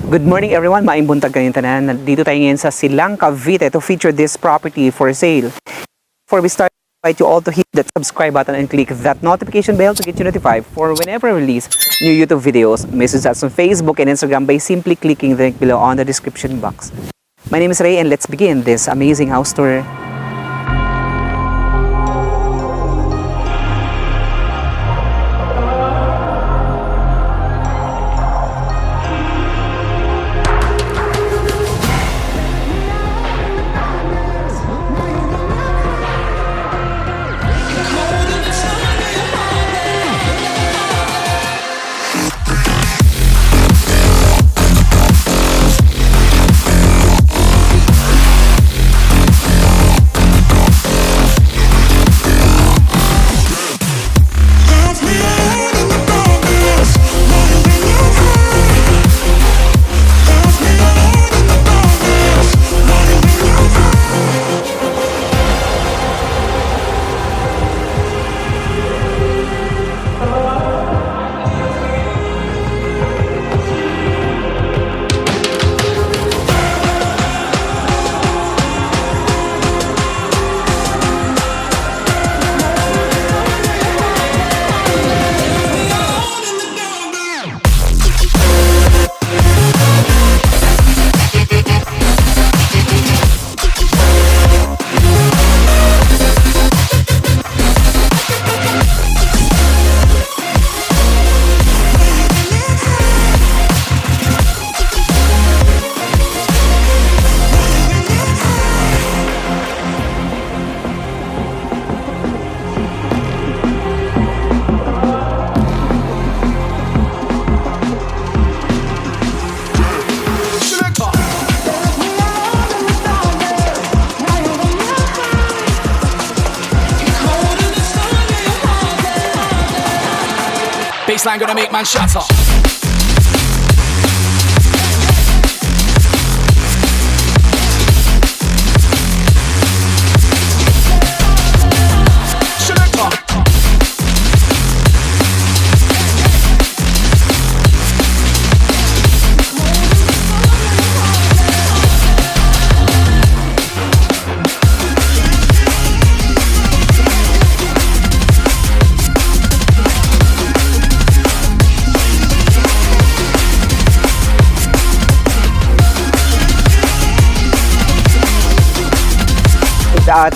Good morning everyone, maayong buntag kayong tanan. Nandito tayo ngayon sa Silang, Cavite to feature this property for sale. Before we start, I invite you all to hit that subscribe button and click that notification bell to get you notified for whenever I release new YouTube videos. Message us on Facebook and Instagram by simply clicking the link below on the description box. My name is Ray and let's begin this amazing house tour. Baseline gonna make man shatter.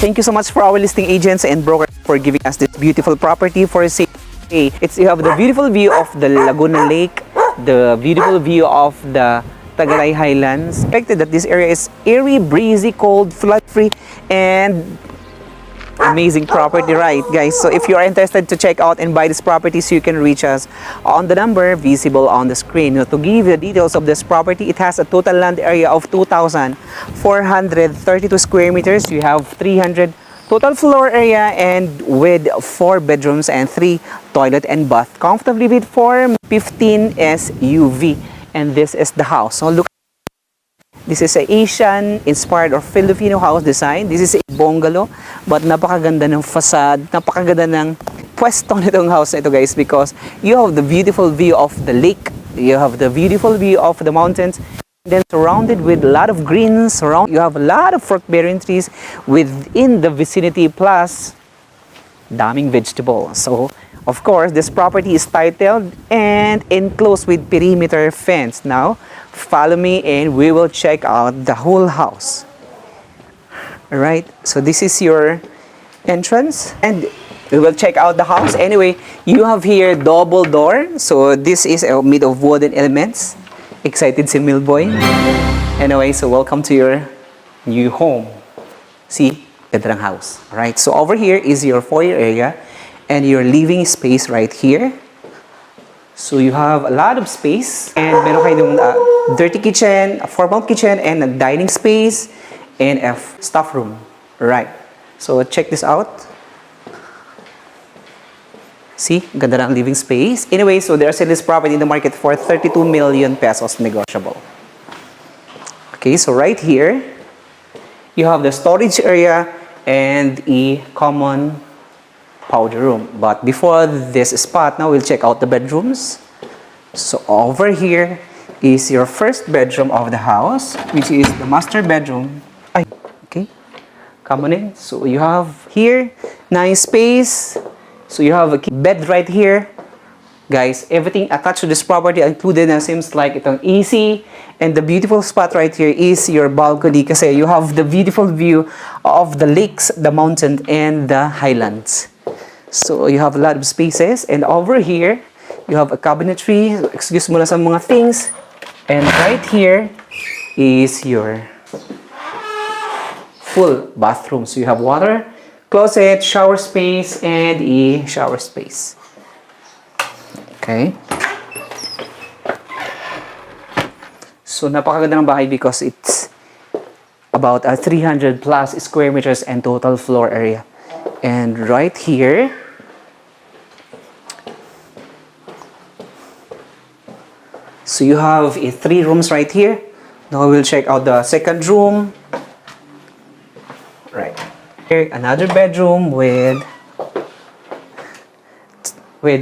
Thank you so much for our listing agents and brokers for giving us this beautiful property for sale. You have the beautiful view of the Laguna Lake, the beautiful view of the Highlands. Expected that this area is airy, breezy, cold, flood-free, and amazing property, right guys? So if you are interested to check out and buy this property, so you can reach us on the number visible on the screen. Now, to give you the details of this property, it has a total land area of 2,432 square meters. You have 300 total floor area and with 4 bedrooms and 3 toilet and bath, comfortably with 415 SUV. And this is the house. So look, this is an Asian-inspired or Filipino house design. This is a bungalow, but napakaganda ng facade, napakaganda ng pwesto nitong house na ito guys, because you have the beautiful view of the lake, you have the beautiful view of the mountains, and then surrounded with a lot of greens, you have a lot of fruit-bearing trees within the vicinity, plus daming vegetables. So, of course, this property is titled and enclosed with perimeter fence. Now, follow me and we will check out the whole house. Alright, so this is your entrance and we will check out the house. Anyway, you have here double door. So this is made of wooden elements. Excited si Milboy? Anyway, so welcome to your new home. See, ganda ng house. Alright, so over here is your foyer area and your living space right here. So you have a lot of space and meron kayong dirty kitchen, a formal kitchen, and a dining space and a staff room. Right. So check this out. See, ganda ng living space. Anyway, so they're selling this property in the market for 32 million pesos negotiable. Okay, so right here, you have the storage area and a common powder room. But before this spot, now we'll check out the bedrooms. So over here is your first bedroom of the house, which is the master bedroom. Ay, okay. Come on in. So you have here, nice space. So you have a bed right here. Guys, everything attached to this property included na seems like itong AC. And the beautiful spot right here is your balcony kasi you have the beautiful view of the lakes, the mountain, and the highlands. So you have a lot of spaces. And over here, you have a cabinetry. Excuse mo na sa mga things. And right here is your full bathroom. So you have water, closet, shower space, and a shower space. Okay. So napakaganda ng bahay because it's about 300 plus square meters and total floor area. And right here, so you have 3 rooms right here. Now we'll check out the second room. Right here, another bedroom with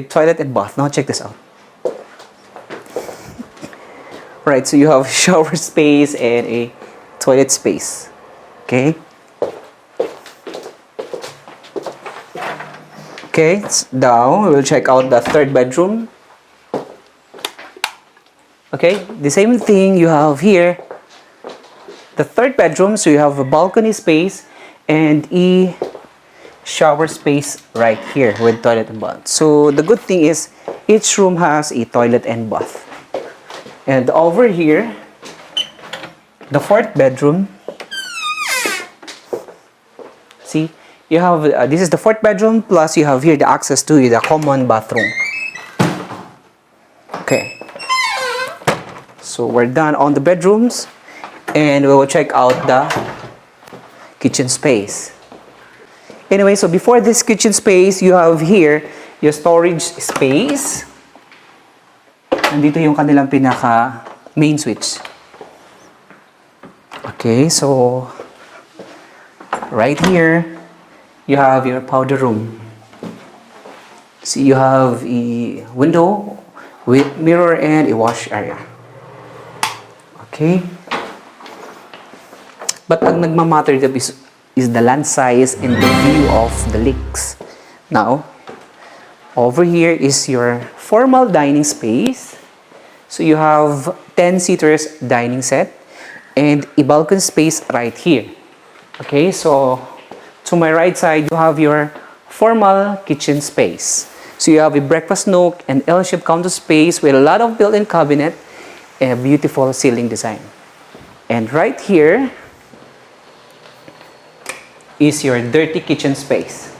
toilet and bath. Now check this out. Right, so you have shower space and a toilet space. Okay. Okay, now we'll check out the third bedroom. Okay, the same thing you have here. The third bedroom, so you have a balcony space and a shower space right here with toilet and bath. So the good thing is each room has a toilet and bath. And over here, the fourth bedroom. See, you have this is the fourth bedroom plus you have here the access to the common bathroom. Okay. So we're done on the bedrooms and we will check out the kitchen space. Anyway, so before this kitchen space, you have here your storage space. Nandito yung kanilang pinaka main switch. Okay, so right here, you have your powder room. See, you have a window with mirror and a wash area. Okay. But ang nagmamatter is the land size and the view of the lakes. Now, over here is your formal dining space. So you have 10-seaters dining set and a balcony space right here. Okay, so to my right side, you have your formal kitchen space. So you have a breakfast nook and L-shaped counter space with a lot of built-in cabinet and a beautiful ceiling design. And right here is your dirty kitchen space.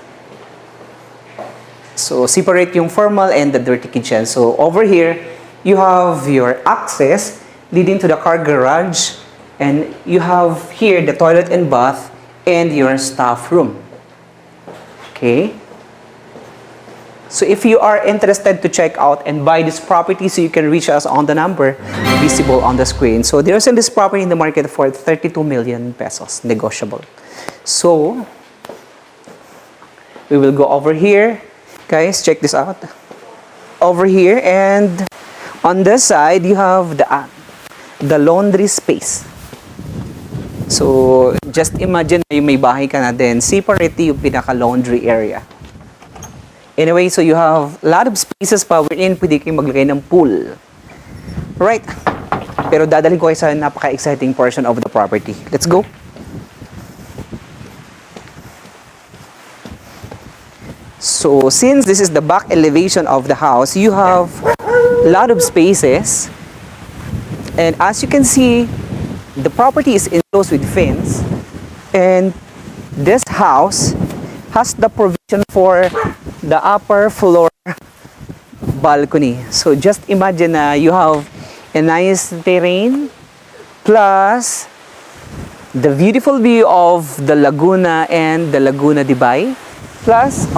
So separate yung formal and the dirty kitchen. So over here, you have your access leading to the car garage and you have here the toilet and bath and your staff room. Okay. So if you are interested to check out and buy this property, so you can reach us on the number visible on the screen. So there's in this property in the market for 32 million pesos, negotiable. So we will go over here. Guys, check this out. Over here and on this side, you have the laundry space. So just imagine yung may bahay ka na din, separate yung pinaka-laundry area. Anyway, so you have a lot of spaces pa wherein pwede kayong maglagay ng pool. Right. Pero dadalhin ko kayo sa napaka-exciting portion of the property. Let's go. So since this is the back elevation of the house, you have a lot of spaces. And as you can see, the property is enclosed with fence. And this house has the provision for the upper floor balcony. So just imagine you have a nice terrain plus the beautiful view of the Laguna and the Laguna Bgy. Plus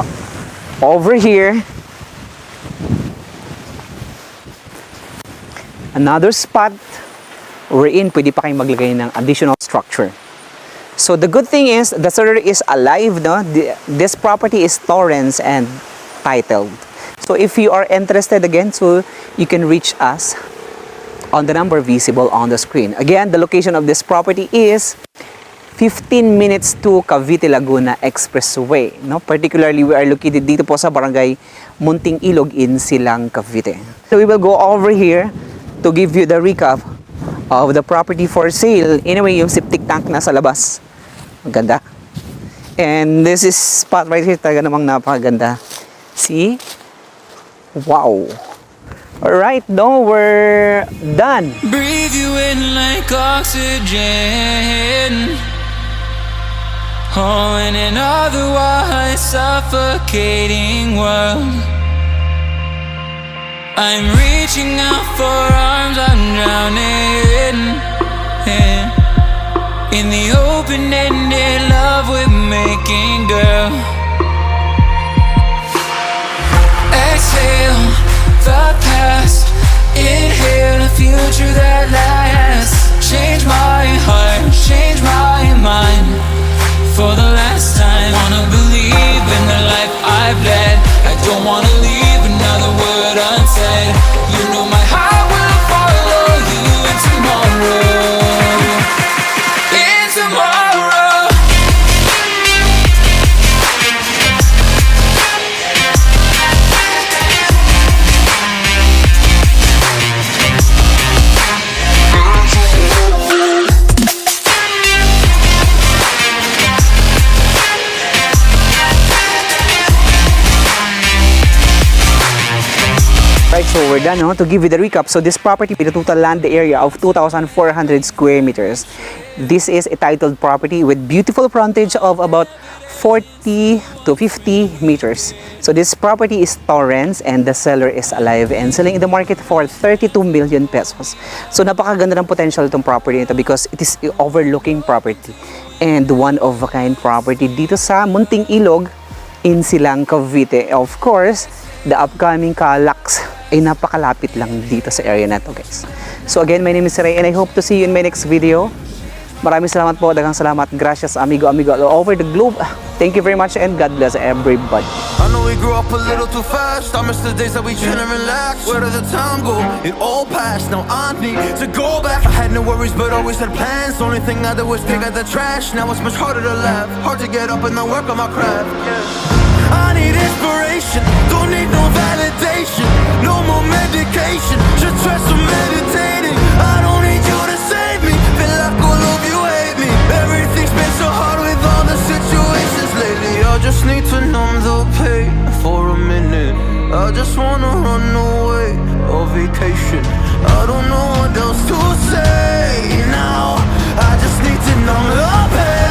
over here another spot wherein pwede pa kayong maglagay ng additional structure. So the good thing is the seller is alive, no? This property is Torrens and titled. So if you are interested again, so you can reach us on the number visible on the screen. Again, the location of this property is 15 minutes to Cavite Laguna Expressway. No? Particularly, we are located dito po sa barangay Munting, Ilog in Silang, Cavite. So we will go over here to give you the recap of the property for sale. Anyway, yung septic tank na sa labas. Maganda. And this is spot right here, talaga namang napakaganda. See? Wow. Alright, no, we're done. Breathe you in like oxygen. Oh, in an otherwise suffocating world, I'm reaching out for arms, I'm drowning in the open-ended love we're making, girl. Exhale the past, inhale a future that lasts. Change my heart, change my mind. For the last time, wanna believe in the life I've led. I don't wanna leave another word unsaid. You know my heart will follow you in tomorrow. In tomorrow. Right, so we're done, no? To give you the recap. So this property with a total land area of 2,400 square meters. This is a titled property with beautiful frontage of about 40 to 50 meters. So this property is Torrens and the seller is alive and selling in the market for 32 million pesos. So napakaganda ng potential itong property nito because it is a overlooking property and one of a kind property dito sa Munting, Ilog in Silang, Cavite. Of course, the upcoming Calax ay napakalapit lang dito sa area na to, guys. So again, my name is Ray and I hope to see you in my next video. Maraming salamat po, daghang salamat. Gracias, amigo all over the globe. Thank you very much and God bless everybody. I know we grew up a little too fast. I miss the days that we chill and relax. Where did the time go? It all passed. Now I need to go back. I had no worries but always had plans. Only thing I did was pick at the trash. Now it's much harder to laugh. Hard to get up and then work on my craft. I need inspiration, don't need no validation. No more medication, just try some meditating. I don't need you to save me, feel like all of you hate me. Everything's been so hard with all the situations lately. I just need to numb the pain for a minute. I just wanna run away on vacation. I don't know what else to say now. I just need to numb the pain.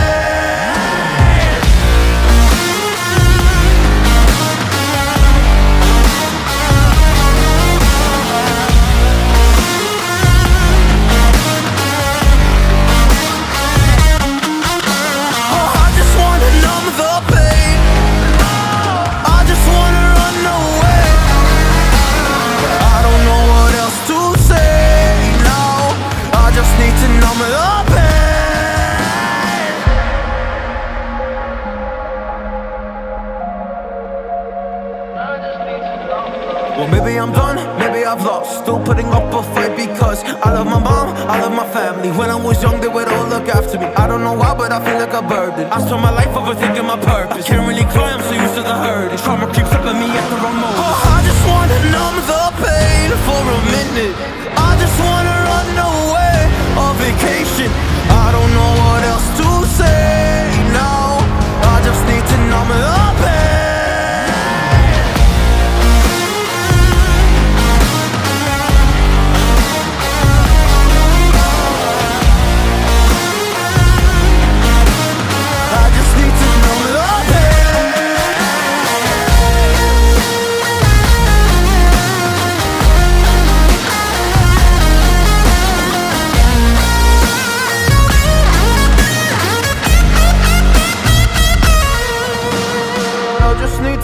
Well, maybe I'm done, maybe I've lost. Still putting up a fight because I love my mom, I love my family. When I was young, they would all look after me. I don't know why, but I feel like a burden. I spent my life overthinking my purpose. Can't really cry, I'm so used to the hurt. Trauma keeps up at me at the wrong moment. Oh, I just wanna numb the pain for a minute. I just wanna run away on vacation. I don't know what else to say now. I just need to numb the pain.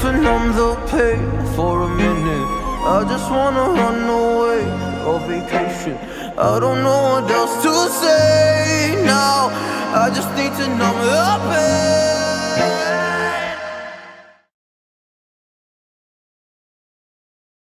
Numb the pain for a minute. I just wanna run away on vacation. I don't know what else to say now. I just need to numb the pain.